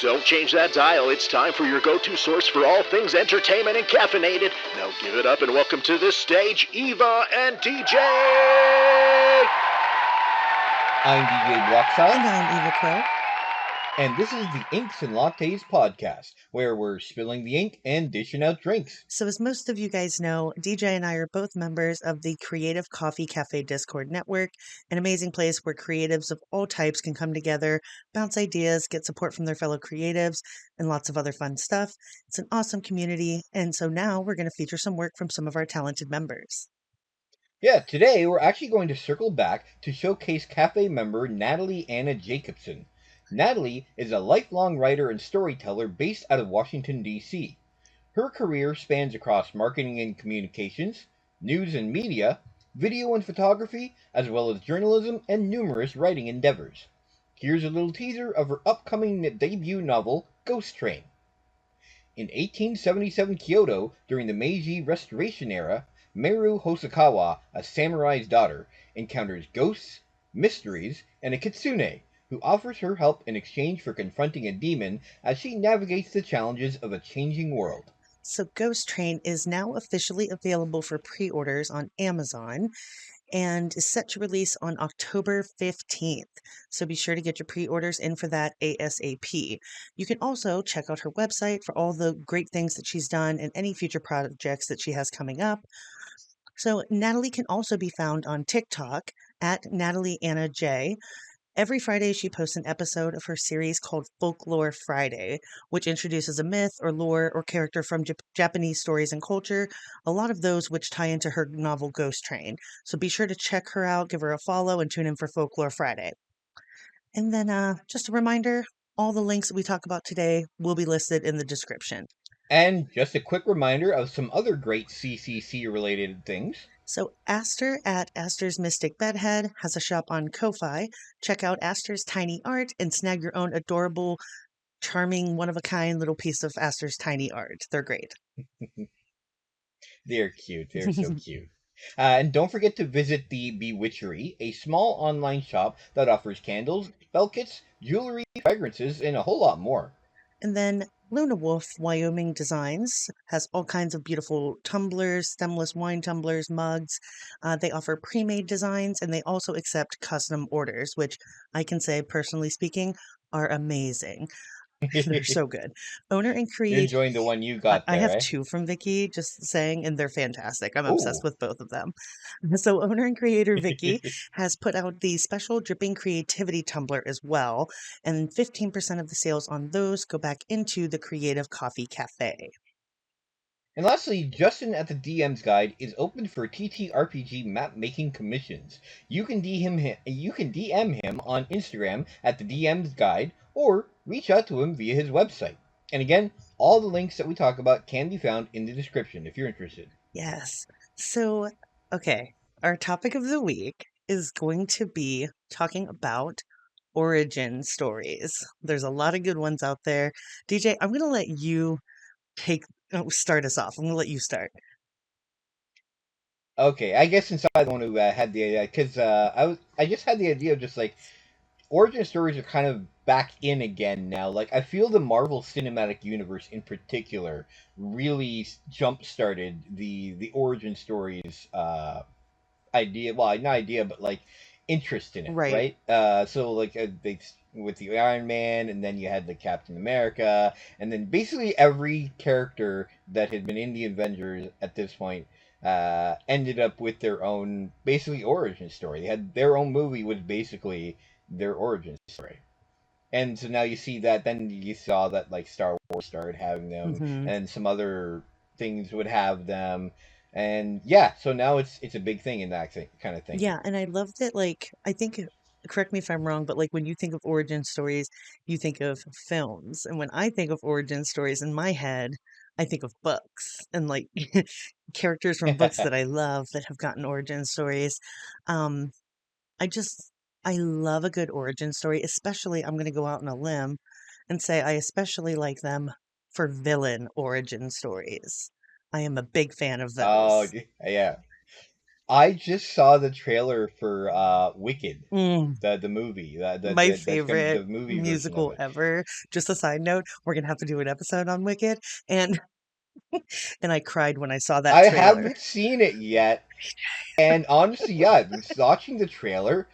Don't change that dial. It's time for your go-to source for all things entertainment and caffeinated. Now give it up and welcome to the stage, Eva and DJ! I'm DJ Walkside. And I'm Eva Crow. And this is the Inks and Lattes podcast, where we're spilling the ink and dishing out drinks. So as most of you guys know, DJ and I are both members of the Creative Coffee Cafe Discord network, an amazing place where creatives of all types can come together, bounce ideas, get support from their fellow creatives, and lots of other fun stuff. It's an awesome community, and so now we're going to feature some work from some of our talented members. Yeah, today we're actually going to circle back to showcase cafe member Natalie Anna Jacobson. Natalie is a lifelong writer and storyteller based out of Washington, D.C. Her career spans across marketing and communications, news and media, video and photography, as well as journalism and numerous writing endeavors. Here's a little teaser of her upcoming debut novel, Ghost Train. In 1877 Kyoto, during the Meiji Restoration era, Meru Hosokawa, a samurai's daughter, encounters ghosts, mysteries, and a kitsune, who offers her help in exchange for confronting a demon as she navigates the challenges of a changing world. So Ghost Train is now officially available for pre-orders on Amazon and is set to release on October 15th. So be sure to get your pre-orders in for that ASAP. You can also check out her website for all the great things that she's done and any future projects that she has coming up. So Natalie can also be found on TikTok at Natalie Anna J. Every Friday, she posts an episode of her series called Folklore Friday, which introduces a myth or lore or character from Japanese stories and culture, a lot of those which tie into her novel Ghost Train. So be sure to check her out, give her a follow, and tune in for Folklore Friday. And then just a reminder, all the links that we talk about today will be listed in the description. And just a quick reminder of some other great CCC-related things. So Aster at Aster's Mystic Bedhead has a shop on Ko-Fi. Check out Aster's Tiny Art and snag your own adorable, charming, one-of-a-kind little piece of Aster's tiny art. They're great. They're cute. They're so cute. And don't forget to visit the Bewitchery, a small online shop that offers candles, spell kits, jewelry, fragrances, and a whole lot more. And then Luna Wolf Wyoming Designs has all kinds of beautiful tumblers, stemless wine tumblers, mugs. They offer pre-made designs, and they also accept custom orders, which I can say, personally speaking, are amazing. They're so good. Owner and You're creator. enjoying the one you got I there, have eh? two from Vicky, just saying, and they're fantastic. I'm obsessed Ooh. with both of them. So owner and creator Vicky has put out the special Dripping Creativity tumbler as well, and 15% of the sales on those go back into the Creative Coffee Cafe. And lastly, Justin at the DM's Guide is open for TTRPG map making commissions. You can DM him on Instagram at the DM's Guide, or reach out to him via his website. And again, all the links that we talk about can be found in the description if you're interested. Yes. So, okay, our topic of the week is going to be talking about origin stories. There's a lot of good ones out there. DJ, I'm going to let you start us off. I'm going to let you start. Okay, I guess since I'm the one who had the idea, because I just had the idea of just like origin stories are kind of back in again now. Like I feel the Marvel Cinematic Universe in particular really jump started the origin stories idea. Well, not idea, but like interest in it, Right. right? So like they with the Iron Man, and then you had the Captain America, and then basically every character that had been in the Avengers at this point ended up with their own basically origin story. They had their own movie was basically their origin story. And so now you see that. Then you saw that like Star Wars started having them, Mm-hmm. and some other things would have them, and yeah. So now it's a big thing in that kind of thing. Yeah, and I love that, like, I think, correct me if I'm wrong, but like when you think of origin stories, you think of films. And when I think of origin stories in my head, I think of books and like characters from books that I love that have gotten origin stories. Um, I just, I love a good origin story, especially I'm going to go out on a limb and say I especially like them for villain origin stories. I am a big fan of Oh those. yeah. I just saw the trailer for Wicked, Mm, the movie, my that's gonna favorite the movie version of musical it. ever. Just a side note, we're gonna have to do an episode on Wicked, and and I cried when I saw that I trailer. haven't seen it yet, and honestly, yeah, watching the trailer,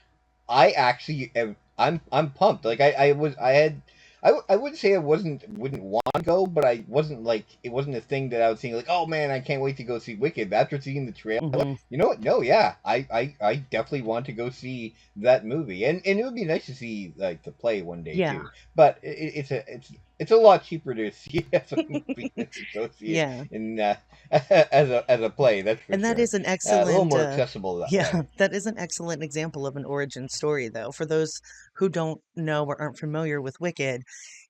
I actually am. I'm pumped. Like I was I had. I wouldn't say I wouldn't want to go, but I wasn't like it wasn't a thing that I was seeing like, oh man, I can't wait to go see Wicked. After seeing the trailer, Hmm. you know what? No, yeah, I definitely want to go see that movie, and it would be nice to see like the play one day Yeah, too. But it's a lot cheaper to see it as a movie than to go see it yeah. in as a play. That's for And that sure. is an A little excellent, more accessible that yeah, way. that is an excellent example of an origin story, though. For those who don't know or aren't familiar with Wicked,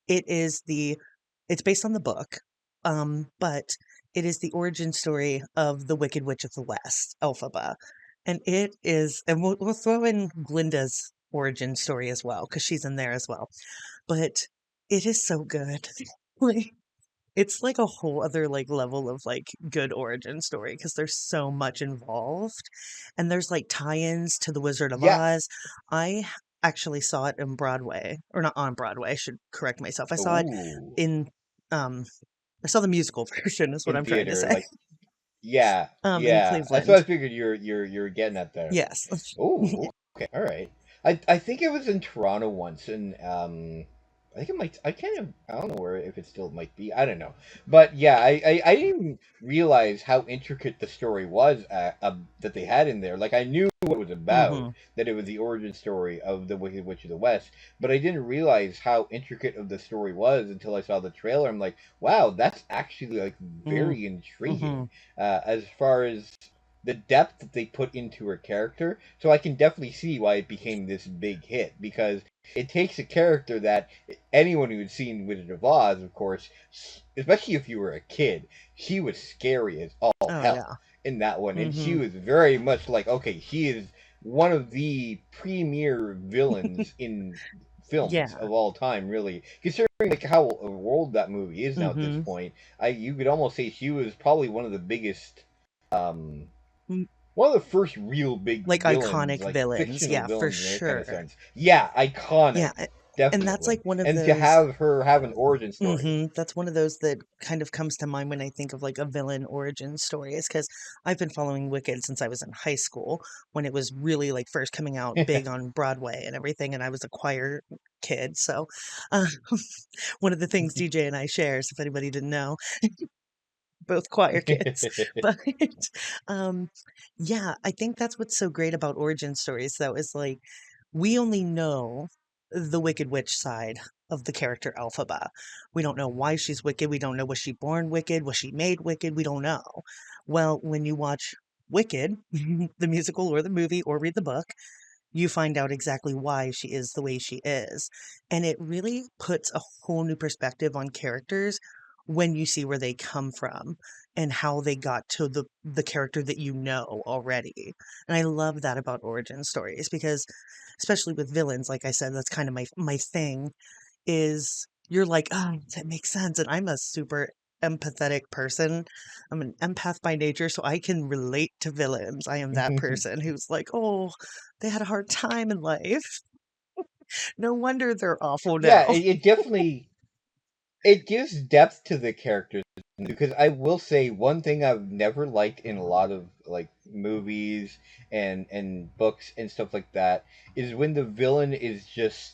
it is it's based on the book, but it is the origin story of the Wicked Witch of the West, Elphaba. And it is, and we'll throw in Glinda's origin story as well, because she's in there as well. But it is so good. Like, it's like a whole other like level of like good origin story because there's so much involved, and there's like tie-ins to The Wizard of Yeah. Oz. I actually saw it in Broadway, or not on Broadway, I should correct myself. I saw it Ooh. in um I saw the musical version is what In I'm trying to theater, say. like yeah, In yeah. That's what Cleveland. I figured you're getting at there. Yes. Oh, okay, all right. I think it was in Toronto once, and I think it might. I don't know where if it still might be. I don't know, but yeah, I didn't realize how intricate the story was that they had in there. Like I knew what it was about, Hmm. that it was the origin story of the Wicked Witch of the West, but I didn't realize how intricate of the story was until I saw the trailer. I'm like, wow, that's actually like very Mm-hmm. intriguing as far as the depth that they put into her character. So I can definitely see why it became this big hit because it takes a character that anyone who had seen Wizard of Oz, of course, especially if you were a kid, she was scary as all Oh hell yeah. in that one, and she Hmm. was very much like, okay, she is one of the premier villains in films Yeah. of all time, really. Considering like how old that movie is now at this Hmm. point, I you could almost say she was probably one of the biggest um, one of the first real big Like villains, iconic like villains, fictional yeah, for villains in that kind of sure. sense. Yeah, Yeah, iconic, and that's like definitely. one of And to those. have her have an origin story. That's one of those that kind of comes to mind when I think of like a villain origin story, is because I've been following Wicked since I was in high school when it was really like first coming out big on Broadway and everything, and I was a choir kid. So, uh, one of the things DJ and I shares, if anybody didn't know, both choir kids. But um yeah, I think that's what's so great about origin stories though, is like we only know the Wicked Witch side of the character Elphaba. We don't know why she's wicked. We don't know, was she born wicked? Was she made wicked? We don't know. Well, when you watch Wicked, the musical or the movie, or read the book, you find out exactly why she is the way she is. And it really puts a whole new perspective on characters when you see where they come from and how they got to the character that you know already. And I love that about origin stories because especially with villains, like I said, that's kind of my thing, is you're like, oh, that makes sense. And I'm a super empathetic person. I'm an empath by nature, so I can relate to villains. I am that person who's like, oh, they had a hard time in life. No wonder they're awful Yeah, now. it definitely it gives depth to the characters because I will say one thing I've never liked in a lot of like movies and books and stuff like that is when the villain is just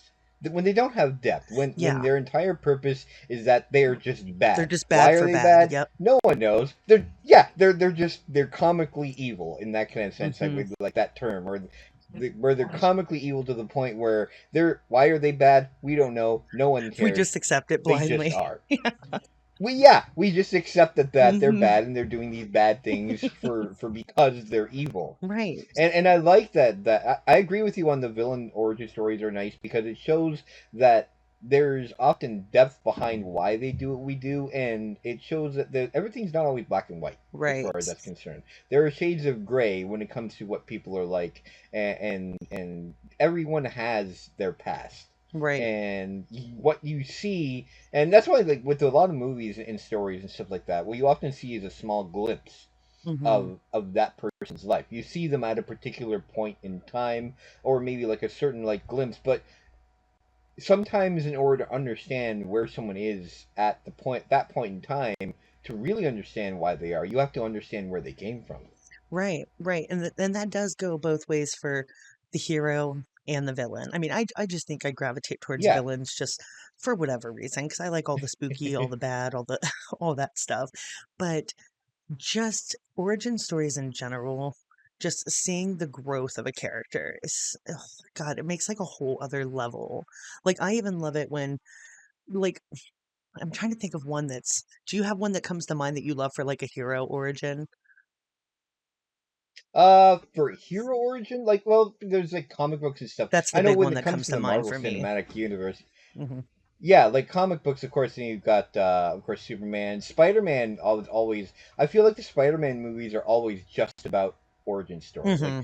when they don't have depth, when Yeah, their entire purpose is that they are just they're bad. just Why bad are for they bad. bad? Yep. No one knows. They're comically evil in that kind of sense. Hmm. Like that term, or where they're comically evil to the point where they're why are they bad? We don't know. No one We cares. just accept it They just blindly. are. We just accept that they're Hmm. bad and they're doing these bad things for because they're evil. Right. And I like that I agree with you on the villain origin stories are nice because it shows that there's often depth behind why they do what we do, and it shows that everything's not always black and white as far as Right. that's concerned. There are shades of gray when it comes to what people are like, and everyone has their past, Right. and what you see, and that's why like with a lot of movies and stories and stuff like that, what you often see is a small glimpse Mhm. of that person's life. You see them at a particular point in time, or maybe like a certain like glimpse, but sometimes in order to understand where someone is at that point in time, to really understand why they are, you have to understand where they came from. Right, right, and that does go both ways for the hero and the villain. I mean, I just think I gravitate towards Yeah. villains just for whatever reason, because I like all the spooky, all the bad, all the all that stuff. But just origin stories in general, just seeing the growth of a character is, ugh, God, it makes like a whole other level. Like I even love it when like I'm trying to think of one that's. Do you have one that comes to mind that you love for like a hero origin? For hero origin, like, well, there's like comic books and stuff. That's the I know big when one it that comes comes to to the mind Marvel for me. Cinematic Universe, Hmm. yeah, like comic books, of course. Then you've got, of course, Superman, Spider-Man. Always, I feel like the Spider-Man movies are always just about origin story. Like Hmm.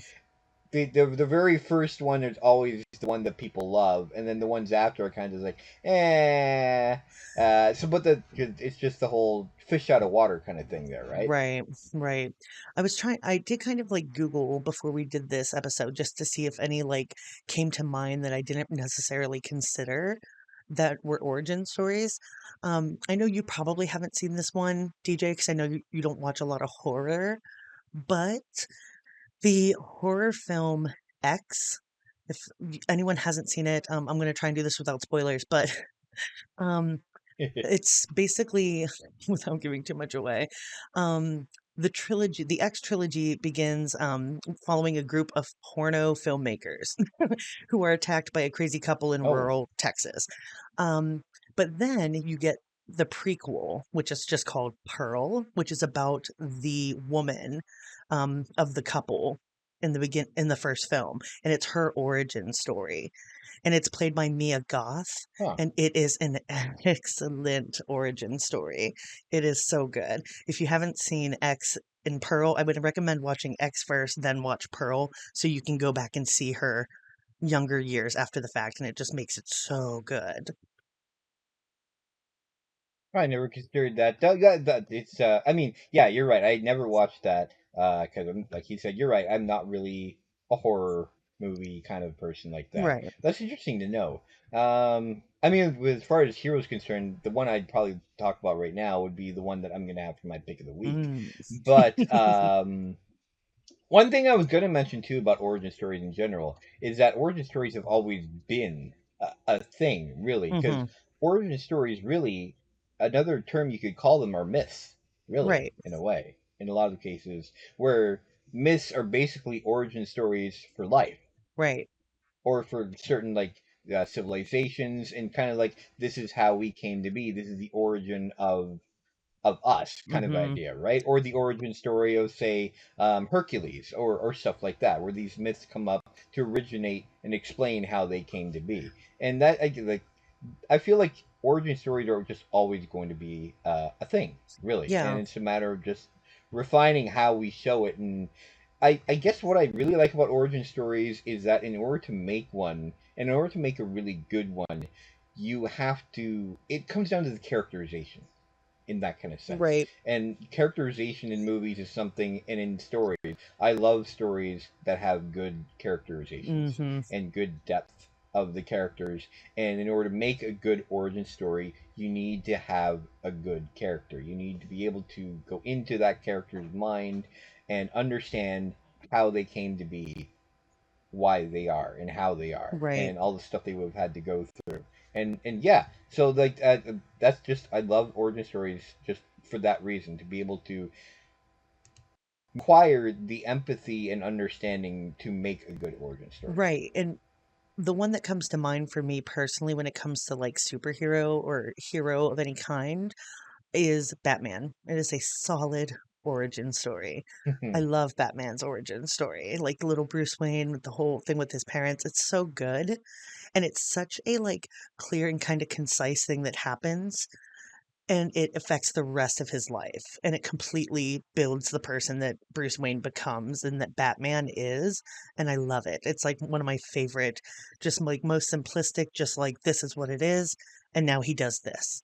the very first one is always the one that people love, and then the ones after are kind of like, eh. But it's just the whole fish out of water kind of thing there, right? Right, right. I did kind of like Google before we did this episode just to see if any like came to mind that I didn't necessarily consider that were origin stories. I know you probably haven't seen this one, DJ, because I know you don't watch a lot of horror, but the horror film X, if anyone hasn't seen it, I'm going to try and do this without spoilers, but um, it's basically, without giving too much away, um, the X trilogy begins following a group of porno filmmakers who are attacked by a crazy couple in Oh, rural Texas. Um, but then you get the prequel, which is just called Pearl, which is about the woman of the couple in the first film, and it's her origin story, and it's played by Mia Goth, huh. and it is an excellent origin story. It is so good. If you haven't seen X in Pearl, I would recommend watching X first, then watch Pearl, so you can go back and see her younger years after the fact, and it just makes it so good. I never considered that. It's. I mean, yeah, you're right. I never watched that because, like he said, you're right. I'm not really a horror movie kind of person like that. Right. That's interesting to know. I mean, as far as heroes concerned, the one I'd probably talk about right now would be the one that I'm gonna have for my pick of the week. Mm. But one thing I was going to mention too about origin stories in general is that origin stories have always been a thing, really, because Hmm. origin stories really, another term you could call them are myths, really, Right. in a way, in a lot of cases, where myths are basically origin stories for life Right. or for certain like civilizations, and kind of like this is how we came to be. This is the origin of us kind of Hmm. idea, right? Or the origin story of, say, Hercules or stuff like that, where these myths come up to originate and explain how they came to be. And that, I feel like origin stories are just always going to be a thing, really. And Yeah. it's a matter of just refining how we show it. And I guess what I really like about origin stories is that in order to make one, and in order to make a really good one, you have to, it comes down to the characterization in that kind of sense. Right. And characterization in movies is something, and in stories, I love stories that have good characterizations Hmm. and good depth of the characters. And in order to make a good origin story, you need to have a good character. You need to be able to go into that character's mind and understand how they came to be, why they are and how they are, Right. and all the stuff they would have had to go through. And yeah, so like that's just, I love origin stories just for that reason, to be able to acquire the empathy and understanding to make a good origin story. Right. And the one that comes to mind for me personally when it comes to like superhero or hero of any kind is Batman. It is a solid origin story. I love Batman's origin story. Like little Bruce Wayne, with the whole thing with his parents. It's so good. And it's such a like clear and kind of concise thing that happens. And it affects the rest of his life. And it completely builds the person that Bruce Wayne becomes and that Batman is. And I love it. It's like one of my favorite, just like most simplistic, just like this is what it is. And now he does this.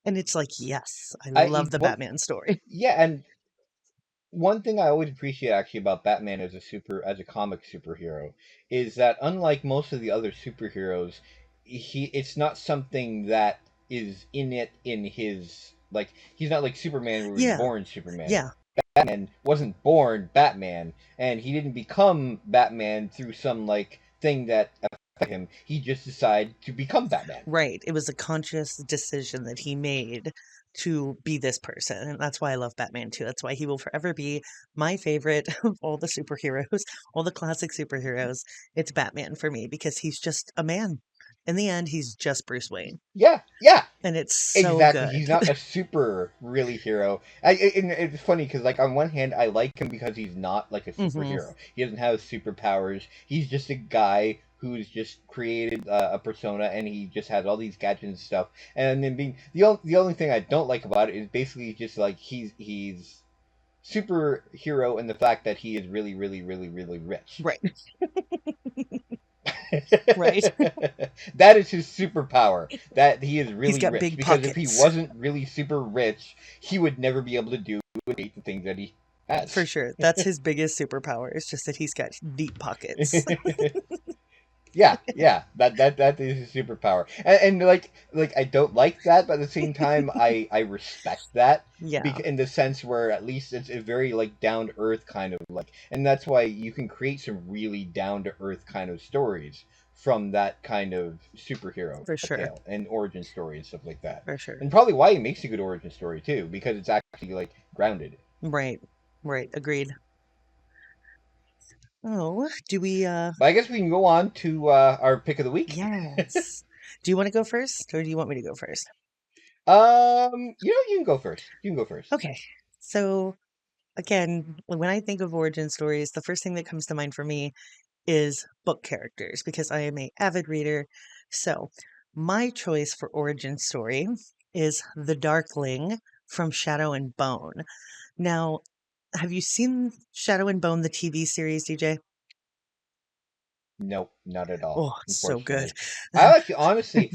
And it's like, yes, I love the Well, Batman story. yeah, and one thing I always appreciate actually about Batman as a comic superhero is that unlike most of the other superheroes, it's not something that is in it in his like he's not like Superman who was Yeah, born Superman. yeah, Batman wasn't born Batman, and he didn't become Batman through some like thing that affected him. He just decided to become Batman. right. It was a conscious decision that he made to be this person. And that's why I love Batman too. That's why he will forever be my favorite of all the superheroes, all the classic superheroes. It's Batman for me because he's just a man. In the end, he's just Bruce Wayne. Yeah, yeah, And it's so exactly. good. He's not a super really hero. And it's funny because like on one hand I like him because he's not like a Hmm. superhero. He doesn't have superpowers. He's just a guy who's just created a persona and he just has all these gadgets and stuff. And then being the only thing I don't like about it is basically just like he's superhero in the fact that he is really really really really rich. Right, right. That is his superpower. That he is He's really got rich. big Because if he pockets. wasn't really super rich, he would never be able to do the things that he For has. sure. That's his biggest superpower. It's just that he's got deep pockets. Yeah, yeah, that is his superpower, and like I don't like that, but at the same time, I respect that, Yeah, in the sense where at least it's a very like down to earth kind of like, and that's why you can create some really down to earth kind of stories from that kind of superhero for sure. tale and origin story and stuff like that, For sure. and probably why it makes a good origin story too, because it's actually like grounded. Right. Right. Agreed. Oh, do we But I guess we can go on to our pick of the week. yes. Do you want to go first or do you want me to go first? You can go first. You can go first. Okay. So again, when I think of origin stories, the first thing that comes to mind for me is book characters because I am a avid reader. So my choice for origin story is the Darkling from Shadow and Bone. Now, have you seen Shadow and Bone, the TV series, DJ? Nope, not at all. Oh, it's so good. Unfortunately, I actually, honestly,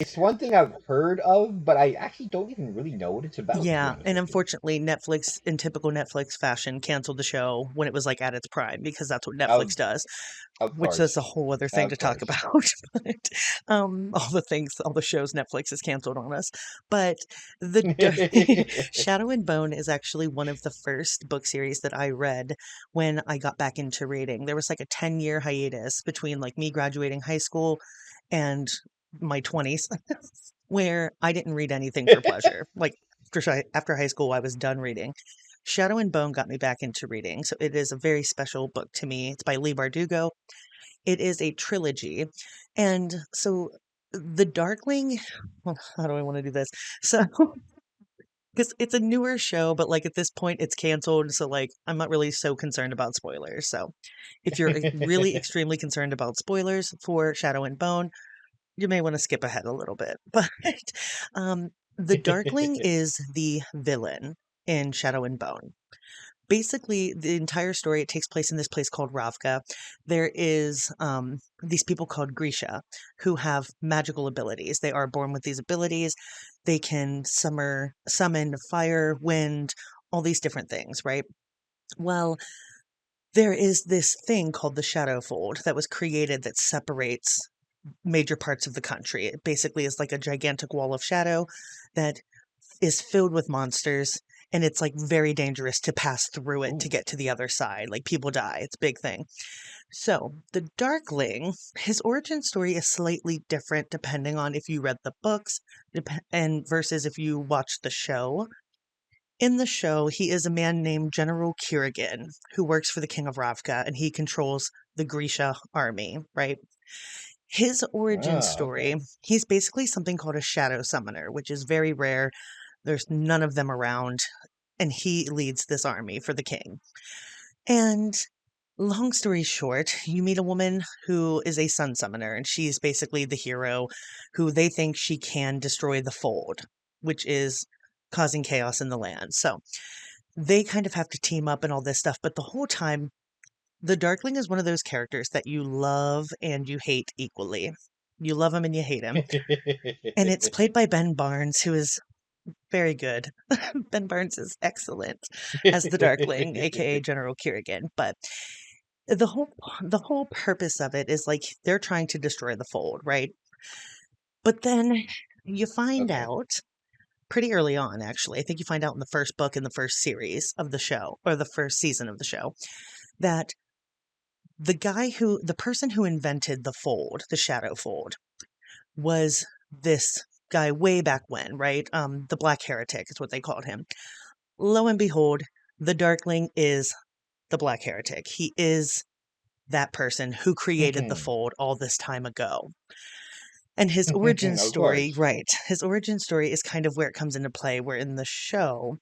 it's one thing I've heard of, but I actually don't even really know what it's about. To be Yeah, honest and with you. unfortunately, Netflix, in typical Netflix fashion, canceled the show when it was like at its prime because that's what Netflix Of does, of which is a course, whole other thing to of talk course. about. But all the things, all the shows Netflix has canceled on us. But Shadow and Bone is actually one of the first book series that I read when I got back into reading. There was like a 10-year hiatus between like me graduating high school and my 20s where I didn't read anything for pleasure. Like after high school, I was done reading. Shadow and Bone got me back into reading, so it is a very special book to me. It's by Lee Bardugo. It is a trilogy, and so the Darkling. Well, how do I want to do this? So, because it's a newer show, but like at this point, it's canceled, so like I'm not really so concerned about spoilers. So, if you're really extremely concerned about spoilers for Shadow and Bone, you may want to skip ahead a little bit. But um, the Darkling is the villain in Shadow and Bone. Basically, the entire story it takes place in this place called Ravka. There is these people called Grisha who have magical abilities. They are born with these abilities. They can summon fire, wind, all these different things, right? Well, there is this thing called the Shadow Fold that was created that separates major parts of the country. It basically is like a gigantic wall of shadow that is filled with monsters, and it's like very dangerous to pass through it to Ooh. get to the other side. Like people die. It's a big thing. So, the Darkling, his origin story is slightly different depending on if you read the books and versus if you watched the show. In the show, he is a man named General Kurgan who works for the King of Ravka and he controls the Grisha army, right? His origin Ah, story, okay. he's basically something called a shadow summoner, which is very rare. There's none of them around, and he leads this army for the king. And long story short, you meet a woman who is a sun summoner, and she's basically the hero who they think she can destroy the fold, which is causing chaos in the land. So they kind of have to team up and all this stuff, but the whole time, the Darkling is one of those characters that you love and you hate equally. You love him and you hate him. And it's played by Ben Barnes, who is Very good. Ben Barnes is excellent as the Darkling, aka General Kerrigan. But the whole purpose of it is like they're trying to destroy the fold, right? But then you find Okay. out pretty early on, actually. I think you find out in the first book in the first series of the show, or the first season of the show, that the person who invented the fold, the shadow fold, was this guy way back when, right? The Black Heretic is what they called him. Lo and behold, the Darkling is the Black Heretic. He is that person who created the fold all this time ago. And his origin Of story, course. right? His origin story is kind of where it comes into play, where in the show,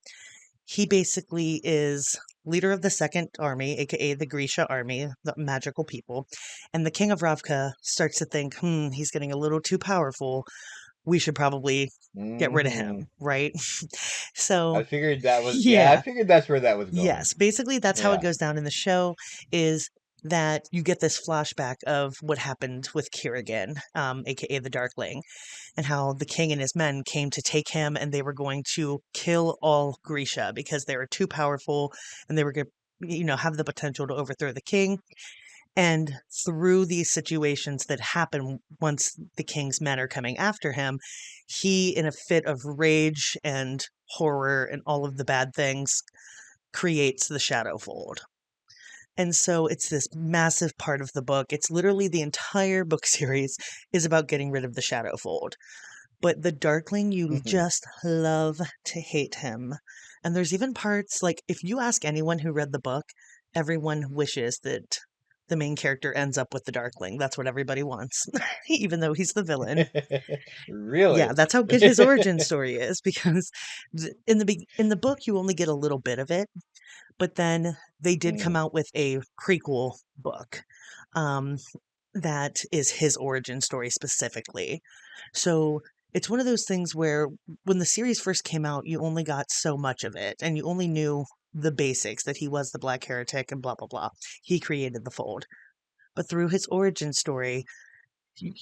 he basically is leader of the Second Army, aka the Grisha Army, the magical people. And the King of Ravka starts to think, he's getting a little too powerful. We should probably get rid of Hmm. him, right? So, I figured that was, yeah, I yeah, figured that's where that was going. yes, basically that's how it Yeah. goes down in the show, is that you get this flashback of what happened with Kerrigan, aka the Darkling, and how the king and his men came to take him and they were going to kill all Grisha because they were too powerful and they were going to, have the potential to overthrow the king. And through these situations that happen once the king's men are coming after him, he, in a fit of rage and horror and all of the bad things, creates the shadow fold. And so it's this massive part of the book. It's literally the entire book series is about getting rid of the shadow fold. But the Darkling, you just love to hate him. And there's even parts like if you ask anyone who read the book, everyone wishes that the main character ends up with the Darkling. That's what everybody wants, even though he's the villain. Yeah, Really? that's how good his origin story is because in the book you only get a little bit of it, but then they did come Mm. out with a prequel book um, that is his origin story specifically. So it's one of those things where when the series first came out, you only got so much of it and you only knew the basics that he was the Black Heretic and blah, blah, blah. He created the fold. But through his origin story,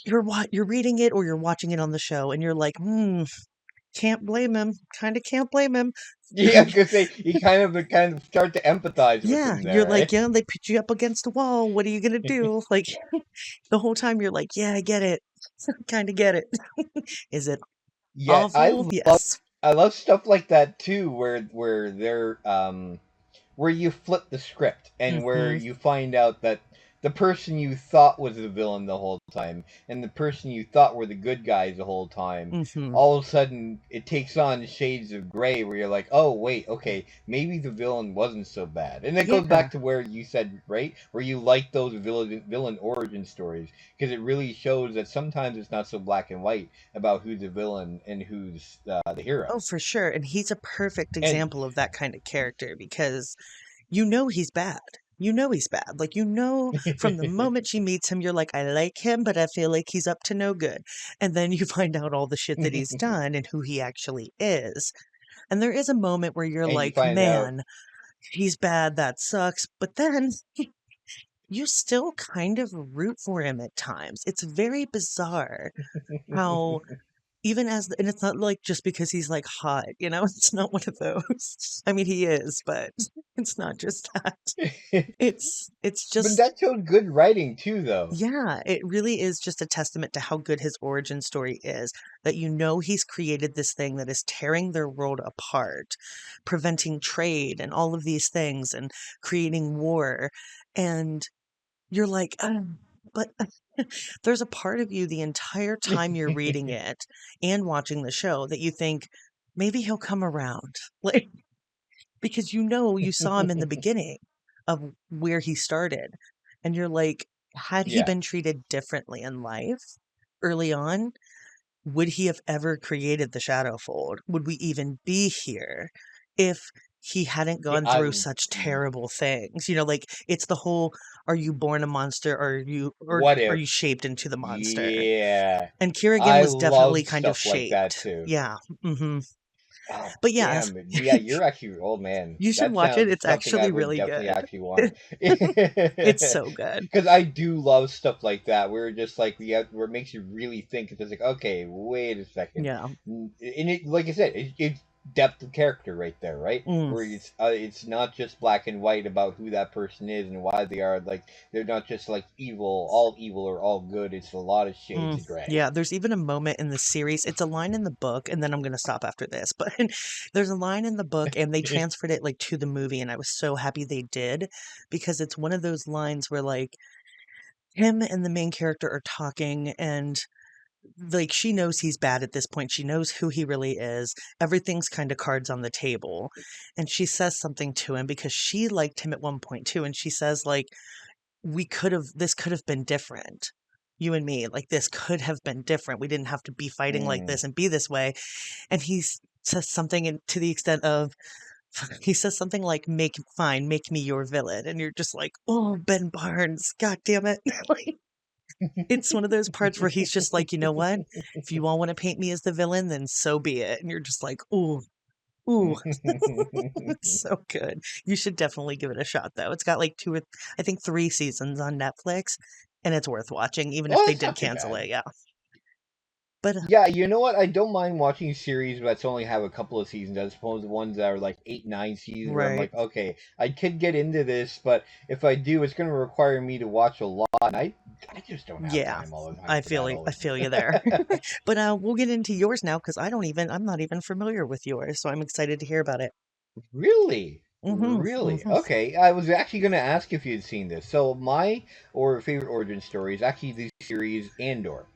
you're reading it or you're watching it on the show and you're like, can't blame him. Kind of can't blame him. Yeah, because you kind of start to empathize with Yeah, him you're there, eh? like, yeah, they put you up against a wall. What are you gonna do? Like the whole time you're like, yeah, I get it. Kind of get it. Is it Yeah, awful? Yes. I love stuff like that too, where they're where you flip the script and where Hmm. you find out that the person you thought was the villain the whole time and the person you thought were the good guys the whole time, Hmm. all of a sudden it takes on shades of gray where you're like, oh wait, okay, maybe the villain wasn't so bad. And it goes Yeah. back to where you said, right, where you like those villain origin stories because it really shows that sometimes it's not so black and white about who's the villain and who's the hero. Oh, for sure. And he's a perfect And example of that kind of character because you know he's bad. You know he's bad. Like, from the moment she meets him, you're like, I like him, but I feel like he's up to no good. And then you find out all the shit that he's done and who he actually is. And there is a moment where you're and you like, find out. man, he's bad. That sucks. But then you still kind of root for him at times. It's very bizarre how and it's not like just because he's like hot, it's not one of those. I mean, he is, but it's not just that. It's But just, that showed good writing too, though. yeah, it really is just a testament to how good his origin story is, that he's created this thing that is tearing their world apart, preventing trade and all of these things and creating war. And you're like, but there's a part of you the entire time you're reading it and watching the show that you think maybe he'll come around. Like, because you saw him in the beginning of where he started. And you're like, had he Yeah, been treated differently in life early on, would he have ever created the shadow fold? Would we even be here if he hadn't yeah. gone through such terrible things? Like it's the whole, are you born a monster or What are if? you shaped into the monster? Yeah, And Kierrigan I was definitely love kind of stuff like that shaped. too. Yeah. Hmm. Oh, But yeah, damn. Yeah, you're actually, oh man, you should that watch it. sounds It's something I actually would really definitely good. actually want. It's so good. Because I do love stuff like that, where just like where it makes you really think. It's just like, okay, wait a second, Yeah. and it, like I said, it's depth of character right there, right? Mm. Where it's not just black and white about who that person is and why they are. Like they're not just like evil or all good. It's a lot of shades of gray. Yeah, there's even a moment in the series. It's a line in the book, and then I'm going to stop after this. But there's a line in the book, and they transferred it like to the movie, and I was so happy they did because it's one of those lines where like him and the main character are talking, and like she knows he's bad at this point. She knows who he really is. Everything's kind of cards on the table, and she says something to him because she liked him at one point too, and she says like this could have been different. You and me, like this could have been different. We didn't have to be fighting like Mm. this and be this way. And says something to the extent of, he says something like, make me your villain. And you're just like, oh, Ben Barnes, God damn it. Like, it's one of those parts where he's just like, you know what? If you all want to paint me as the villain, then so be it. And you're just like, ooh, ooh, it's so good. You should definitely give it a shot, though. It's got like I think 3 seasons on Netflix, and it's worth watching, even if Oh, they that's did not too cancel bad. it. Yeah. But Yeah, you know what? I don't mind watching series that's only have a couple of seasons, as opposed to ones that are like 8, 9 seasons. Where I'm right. like, okay, I could get into this, but if I do, it's going to require me to watch a lot. And I just don't have Yeah. time all the time I for that feel all I feel you the there. time. But we'll get into yours now because I'm not even familiar with yours, so I'm excited to hear about it. Really? Mhm. Really? Mhm. Okay, I was actually going to ask if you'd seen this. So my favorite origin story is actually the series Andor.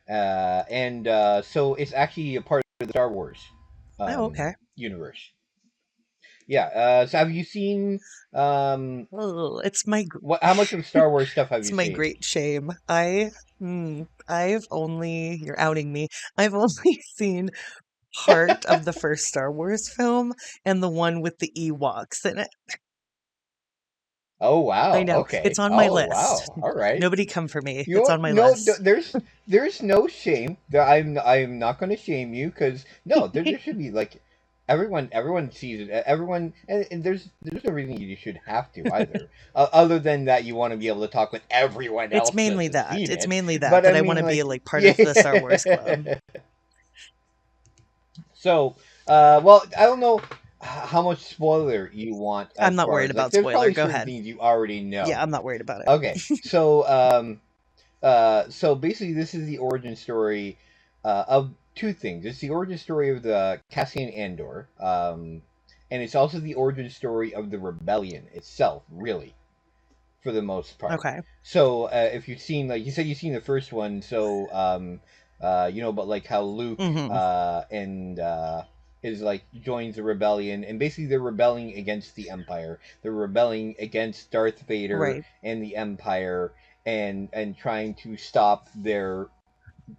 So it's actually a part of the Star Wars Oh, okay. universe. Yeah. So have you seen Oh, what? How much of Star Wars stuff have it's you my seen? great shame. I've only you're outing me. I've only seen part of the first Star Wars film and the one with the Ewoks in it. Oh I wow. know. It's Okay. on my Oh list. wow. All right. Nobody come for me. You know It's on what? my No, list. there's no shame. I'm not going to shame you because no, there should be like everyone sees it. Everyone and there's no reason you should have to either. Other than that, you want to be able to talk with everyone It's else that mainly has that. seen It's it. mainly But I that I want mean, to be like, like part of the Star Wars club. yeah. So, well, I don't know how much spoiler you want I'm as not far worried as like. about There's spoiler. probably Go certain ahead. things you already Yeah, know. I'm not worried about it. Okay, so basically, this is the origin story of two things. It's the origin story of the Cassian Andor, and it's also the origin story of the rebellion itself, really, for the most part. Okay. So, if you've seen, like you said, you've seen the first one, so you know, but like how Luke Hmm. and is like joins the rebellion, and basically they're rebelling against the Empire. They're rebelling against Darth Vader Right. and the Empire, and trying to stop their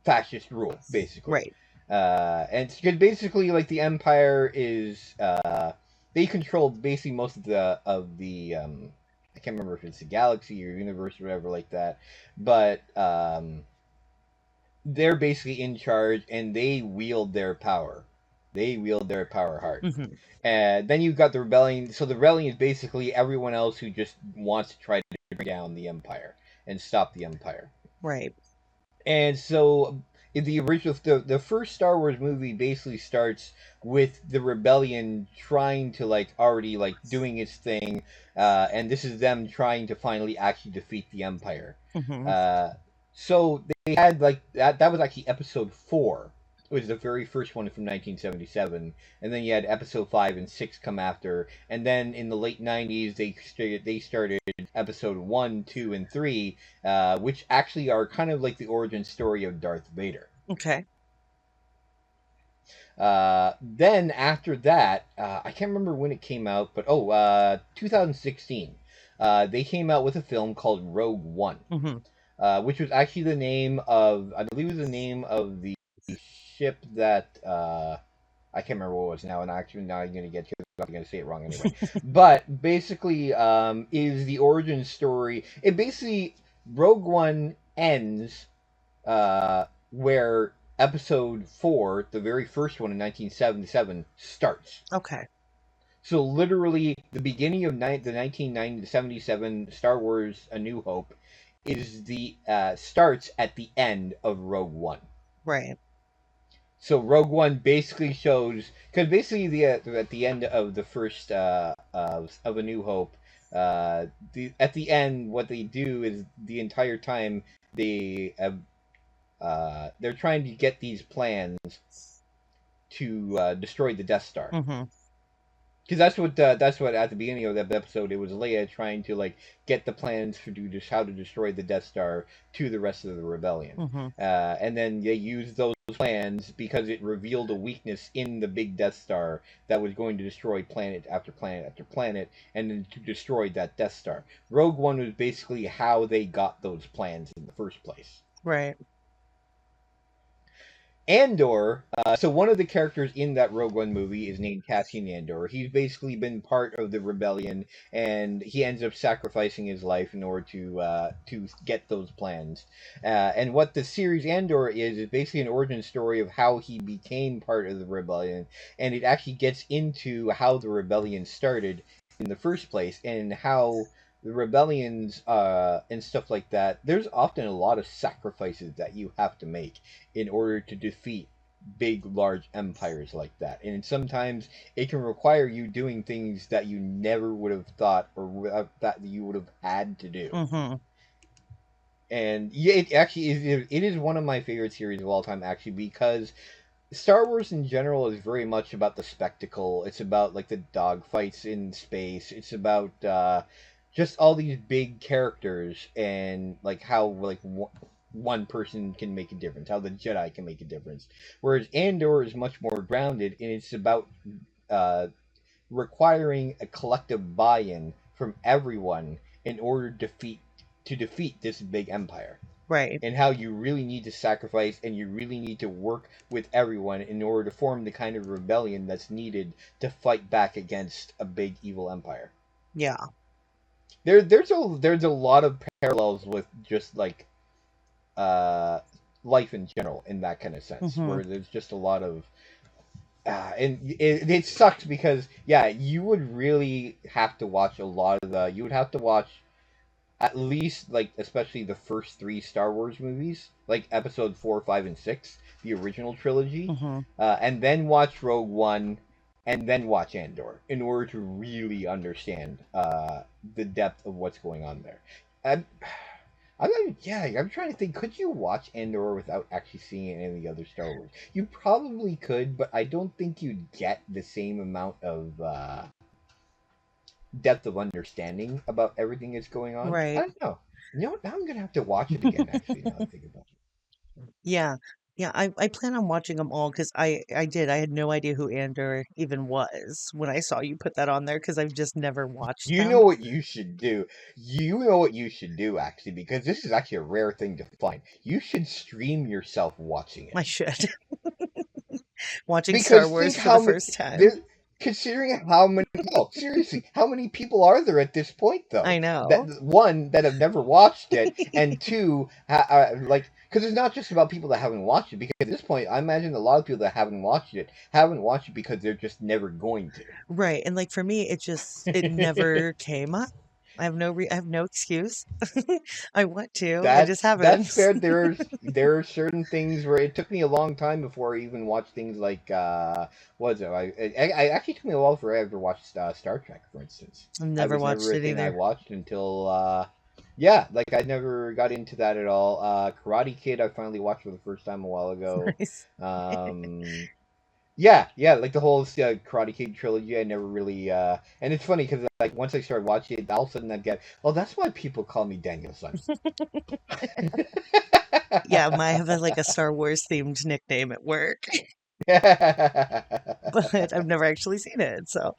fascist rule, basically. Right. And it's because basically, like the Empire is, they control basically most of the I can't remember if it's the galaxy or universe or whatever like that, but they're basically in charge and they wield their power. They wield their power hard. Hmm. And then you've got the rebellion. So the rebellion is basically everyone else who just wants to try to bring down the Empire and stop the Empire. Right. And so in the original, the first Star Wars movie basically starts with the rebellion trying to like already like doing its thing, and this is them trying to finally actually defeat the Empire. Hmm. Uh, so they had like that. That was actually episode 4. It was the very first one from 1977, and then you had episode 5 and 6 come after, and then in the late 90s they started episode 1, 2, and 3, which actually are kind of like the origin story of Darth Vader. Okay. Then after that, I can't remember when it came out, but 2016, they came out with a film called Rogue One, Hmm. which was actually the name of, I believe, it was the name of the ship that I can't remember what it was now, and actually now I'm going to get to it. I'm going to say it wrong anyway. But basically, is the origin story. It basically Rogue One ends where episode 4, the very first one in 1977, starts. Okay. So literally, the beginning of the 1977 Star Wars: A New Hope is the starts at the end of Rogue One. Right. So Rogue One basically shows, because basically at the end of the first of A New Hope, at the end what they do is the entire time they're trying to get these plans to destroy the Death Star. Mm-hmm. Because that's what at the beginning of that episode it was Leia trying to like get the plans for just how to destroy the Death Star to the rest of the rebellion, Mm-hmm. and then they used those plans because it revealed a weakness in the big Death Star that was going to destroy planet after planet after planet, and then to destroy that Death Star. Rogue One was basically how they got those plans in the first place. Right. Andor, so one of the characters in that Rogue One movie is named Cassian Andor. He's basically been part of the rebellion, and he ends up sacrificing his life in order to get those plans. And what the series Andor is basically an origin story of how he became part of the rebellion, and it actually gets into how the rebellion started in the first place, and how the rebellions and stuff like that. There's often a lot of sacrifices that you have to make in order to defeat big, large empires like that. And sometimes it can require you doing things that you never would have thought or that you would have had to do. Mm-hmm. And yeah, it actually is. It is one of my favorite series of all time, actually, because Star Wars in general is very much about the spectacle. It's about like the dogfights in space. It's about just all these big characters and like how like one person can make a difference, how the Jedi can make a difference. Whereas Andor is much more grounded, and it's about uh, requiring a collective buy-in from everyone in order to defeat this big empire, Right. and how you really need to sacrifice and you really need to work with everyone in order to form the kind of rebellion that's needed to fight back against a big evil empire. Yeah. There's a lot of parallels with just like uh life in general in that kind of sense, Mm-hmm. where there's just a lot of and it sucks because yeah, you would really have to watch a lot of the you would have to watch at least like especially the first three Star Wars movies, like episode 4, 5, and 6, the original trilogy, Mm-hmm. and then watch Rogue One, and then watch Andor in order to really understand the depth of what's going on there. I'm, I'm trying to think. Could you watch Andor without actually seeing any of the other Star Wars? You probably could, but I don't think you'd get the same amount of depth of understanding about everything that's going on. I Right. don't know. You know what? Now I'm gonna have to watch it again. Actually, now I think about Yeah. Yeah. I plan on watching them all because I did. I had no idea who Andor even was when I saw you put that on there because I've just never it. watched You know them. what you should do? You know what you should do actually, because this is actually a rare thing to find. You should stream yourself watching it. I should. Watching Star Because Wars think for the how many first time. there, considering how many. No, seriously, how many people are there at this point though? I know. That one that have never watched it, and two, like because it's not just about people that haven't watched it. Because at this point, I imagine a lot of people that haven't watched it because they're just never going Right. And like for me, it to. never came up. I have no excuse. I want to. I just That's haven't. fair. There are certain things where it took me a long time before I even watched things like what was it? I actually took me a while before I ever watched Star Trek, for instance. I've I never was watched never a it thing I either. watched until yeah, like I never got into that at all. Karate Kid I finally watched for the first time a while ago. Nice. Um, yeah, like the whole Karate Kid trilogy. I never really, and it's funny because like once I started watching it, all of a sudden I get, well, that's why people call me Daniel-san. Yeah, I have like a Star Wars themed nickname at work, but I've never actually seen it. So,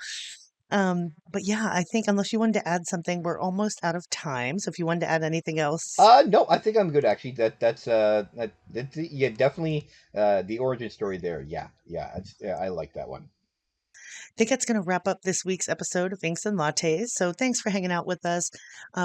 but yeah, I think unless you wanted to add something, we're almost out of time. So if you wanted to add anything else, No, I think I'm good actually. That's yeah, definitely the origin story there. Yeah, I like that one. I think that's going to wrap up this week's episode of Inks and Lattes. So thanks for hanging out with us.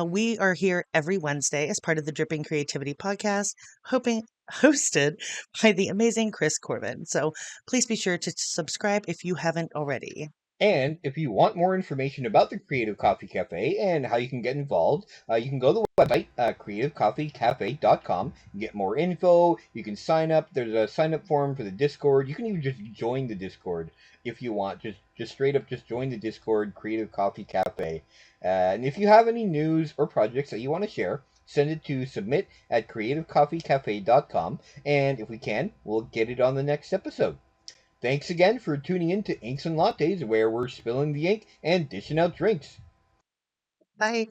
We are here every Wednesday as part of the Dripping Creativity podcast, hoping hosted by the amazing Chris Corbin. So please be sure to subscribe if you haven't already. And if you want more information about the Creative Coffee Cafe and how you can get involved, you can go to the website, creativecoffeecafe.com, and get more info. You can sign up. There's a sign up form for the Discord. You can even just join the Discord if you want. Just straight up, just join the Discord, Creative Coffee Cafe. And if you have any news or projects that you want to share, send it to submit@creativecoffeecafe.com, and if we can, we'll get it on the next episode. Thanks again for tuning in to Inks and Lattes, where we're spilling the ink and dishing out drinks. Bye.